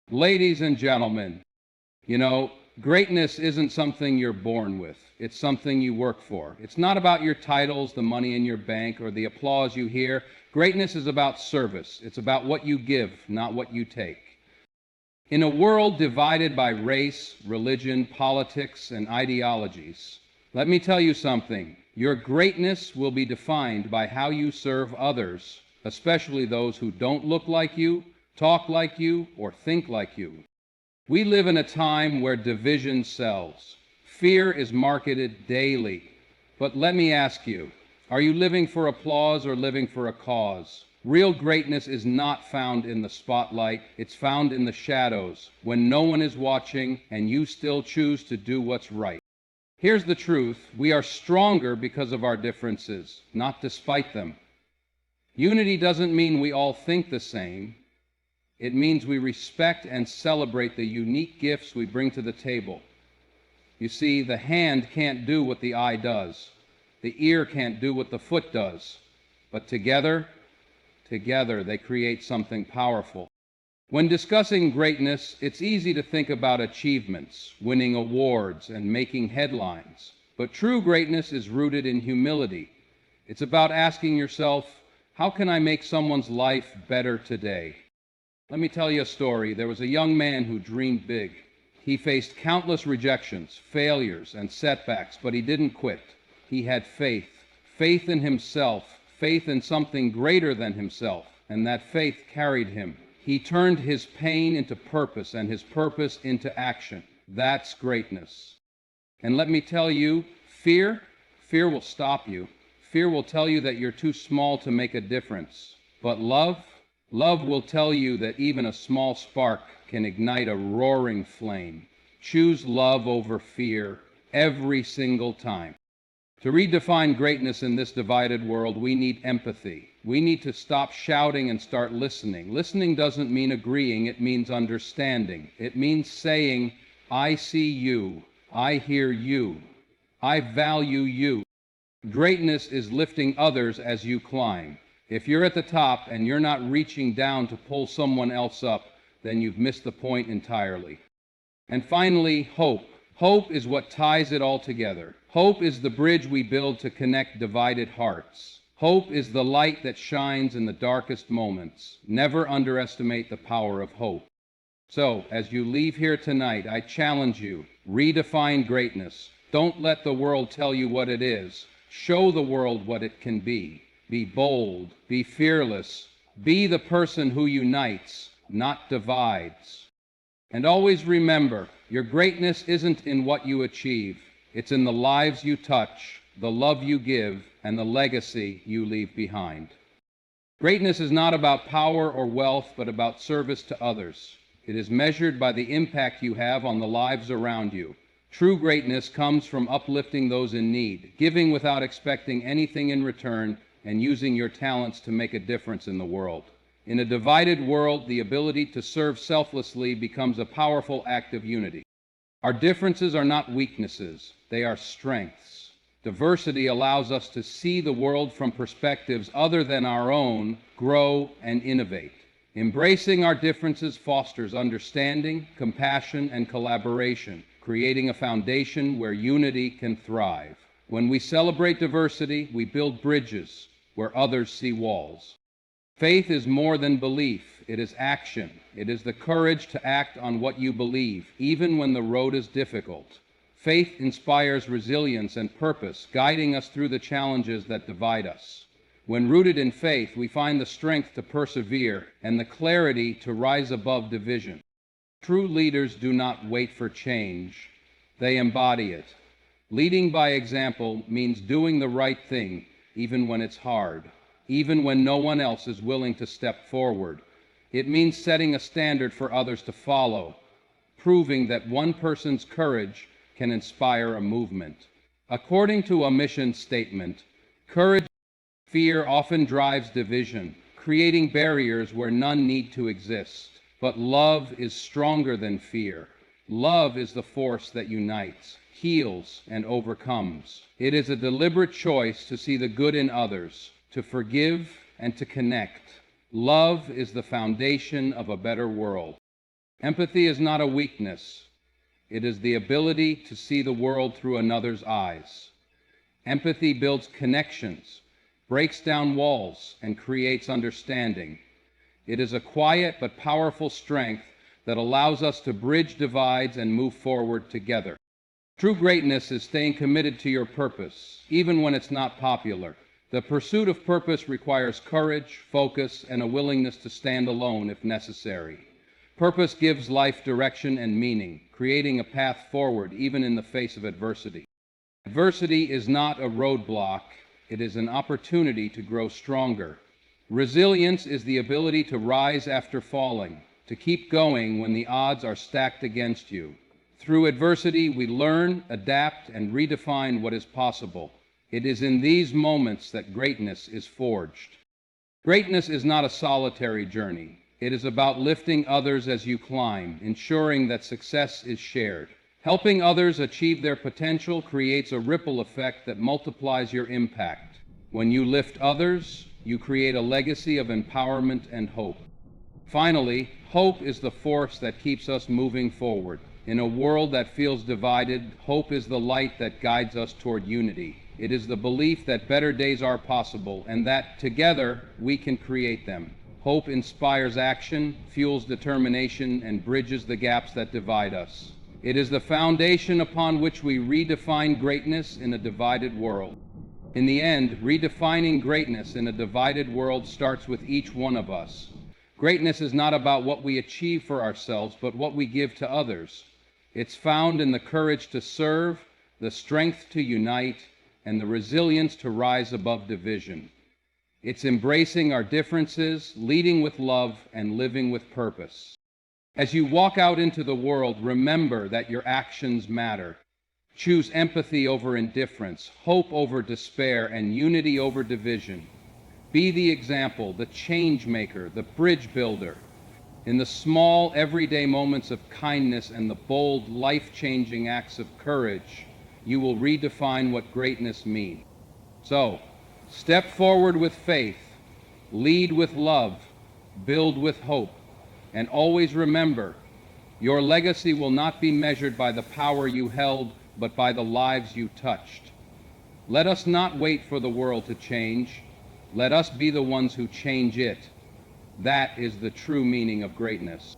Ladies and gentlemen, you know, greatness isn't something you're born with. It's something you work for. It's not about your titles, the money in your bank, or the applause you hear. Greatness is about service. It's about what you give, not what you take. In a world divided by race, religion, politics, and ideologies, let me tell you something. Your greatness will be defined by how you serve others, especially those who don't look like you, talk like you, or think like you. We live in a time where division sells. Fear is marketed daily. But let me ask you, are you living for applause or living for a cause? Real greatness is not found in the spotlight. It's found in the shadows, when no one is watching and you still choose to do what's right. Here's the truth. We are stronger because of our differences, not despite them. Unity doesn't mean we all think the same. It means we respect and celebrate the unique gifts we bring to the table. You see, the hand can't do what the eye does. The ear can't do what the foot does. But together they create something powerful. When discussing greatness, it's easy to think about achievements, winning awards, and making headlines. But true greatness is rooted in humility. It's about asking yourself, how can I make someone's life better today? Let me tell you a story. There was a young man who dreamed big. He faced countless rejections, failures, and setbacks, but he didn't quit. He had faith. Faith in himself, faith in something greater than himself, and that faith carried him. He turned his pain into purpose and his purpose into action. That's greatness. And let me tell you, fear will stop you. Fear will tell you that you're too small to make a difference. But love will tell you that even a small spark can ignite a roaring flame. Choose love over fear every single time. To redefine greatness in this divided world, we need empathy. We need to stop shouting and start listening. Listening doesn't mean agreeing, it means understanding. It means saying, I see you, I hear you, I value you. Greatness is lifting others as you climb. If you're at the top and you're not reaching down to pull someone else up, then you've missed the point entirely. And finally, hope. Hope is what ties it all together. Hope is the bridge we build to connect divided hearts. Hope is the light that shines in the darkest moments. Never underestimate the power of hope. So, as you leave here tonight, I challenge you, redefine greatness. Don't let the world tell you what it is. Show the world what it can be. Be bold, be fearless, be the person who unites, not divides. And always remember, your greatness isn't in what you achieve. It's in the lives you touch, the love you give, and the legacy you leave behind. Greatness is not about power or wealth, but about service to others. It is measured by the impact you have on the lives around you. True greatness comes from uplifting those in need, giving without expecting anything in return, and using your talents to make a difference in the world. In a divided world, the ability to serve selflessly becomes a powerful act of unity. Our differences are not weaknesses, they are strengths. Diversity allows us to see the world from perspectives other than our own, grow, and innovate. Embracing our differences fosters understanding, compassion, and collaboration, creating a foundation where unity can thrive. When we celebrate diversity, we build bridges where others see walls. Faith is more than belief, it is action. It is the courage to act on what you believe, even when the road is difficult. Faith inspires resilience and purpose, guiding us through the challenges that divide us. When rooted in faith, we find the strength to persevere and the clarity to rise above division. True leaders do not wait for change, they embody it. Leading by example means doing the right thing, even when it's hard, even when no one else is willing to step forward. It means setting a standard for others to follow, proving that one person's courage can inspire a movement. According to a mission statement, courage and fear often drives division, creating barriers where none need to exist. But love is stronger than fear. Love is the force that unites, heals, and overcomes. It is a deliberate choice to see the good in others, to forgive, and to connect. Love is the foundation of a better world. Empathy is not a weakness. It is the ability to see the world through another's eyes. Empathy builds connections, breaks down walls, and creates understanding. It is a quiet but powerful strength that allows us to bridge divides and move forward together. True greatness is staying committed to your purpose, even when it's not popular. The pursuit of purpose requires courage, focus, and a willingness to stand alone if necessary. Purpose gives life direction and meaning, creating a path forward even in the face of adversity. Adversity is not a roadblock, it is an opportunity to grow stronger. Resilience is the ability to rise after falling, to keep going when the odds are stacked against you. Through adversity, we learn, adapt, and redefine what is possible. It is in these moments that greatness is forged. Greatness is not a solitary journey. It is about lifting others as you climb, ensuring that success is shared. Helping others achieve their potential creates a ripple effect that multiplies your impact. When you lift others, you create a legacy of empowerment and hope. Finally, hope is the force that keeps us moving forward. In a world that feels divided, hope is the light that guides us toward unity. It is the belief that better days are possible and that together we can create them. Hope inspires action, fuels determination, and bridges the gaps that divide us. It is the foundation upon which we redefine greatness in a divided world. In the end, redefining greatness in a divided world starts with each one of us. Greatness is not about what we achieve for ourselves, but what we give to others. It's found in the courage to serve, the strength to unite, and the resilience to rise above division. It's embracing our differences, leading with love, and living with purpose. As you walk out into the world, remember that your actions matter. Choose empathy over indifference, hope over despair, and unity over division. Be the example, the change maker, the bridge builder. In the small, everyday moments of kindness and the bold, life-changing acts of courage, you will redefine what greatness means. So, step forward with faith, lead with love, build with hope, and always remember, your legacy will not be measured by the power you held, but by the lives you touched. Let us not wait for the world to change. Let us be the ones who change it. That is the true meaning of greatness.